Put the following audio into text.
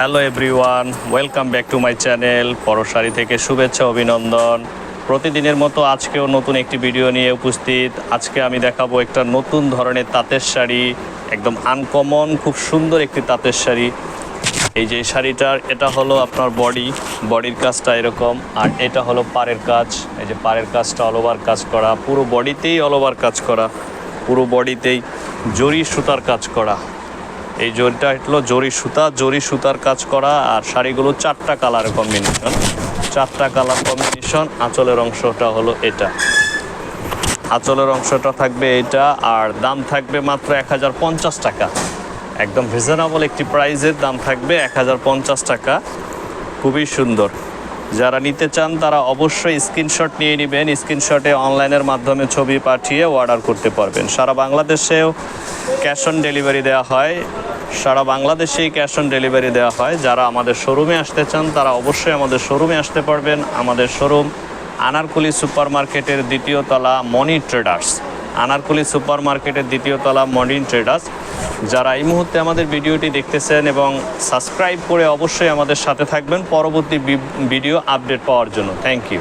Hello everyone, welcome back to my channel. পরশাড়ি থেকে শুভেচ্ছা অভিনন্দন। প্রতিদিনের মতো আজকেও নতুন একটি ভিডিও নিয়ে উপস্থিত। আজকে আমি দেখাবো একটা নতুন ধরনের তাঁতের শাড়ি, একদম আনকমন, খুব সুন্দর একটি তাঁতের শাড়ি। এই যে শাড়িটার এটা হলো আপনার বডির কাজটা এরকম, আর এটা হলো পাড়ের কাজ। এই যে পাড়ের কাজটা অল ওভার কাজ করা, পুরো বডিতেই অল ওভার কাজ করা, পুরো বডিতেই জরি সুতার কাজ করা। এই জরিটা হলো জরি সুতার কাজ করা। আর শাড়িগুলো 4টা কালার কম্বিনেশন। আঁচলের অংশটা হলো এটা, আঁচলের অংশটা থাকবে এটা। আর দাম থাকবে মাত্র 1050 টাকা। একদম রিজনেবল একটি প্রাইসের দাম থাকবে 1050 টাকা। খুবই সুন্দর। যারা নিতে চান তারা অবশ্যই স্ক্রিনশট নিয়ে নেবেন। স্ক্রিনশটে অনলাইনের মাধ্যমে ছবি পাঠিয়ে অর্ডার করতে পারবেন। সারা বাংলাদেশেও ক্যাশ অন ডেলিভারি দেওয়া হয়। যারা আমাদের শোরুমে আসতে চান তারা অবশ্যই আমাদের শোরুমে আসতে পারবেন। আমাদের শোরুম আনারকুলি সুপার মার্কেটের দ্বিতীয় তলা মনি ট্রেডার্স। যারা এই মুহূর্তে আমাদের ভিডিওটি দেখতেছেন এবং সাবস্ক্রাইব করে অবশ্যই আমাদের সাথে থাকবেন পরবর্তী ভিডিও আপডেট পাওয়ার জন্য। Thank you.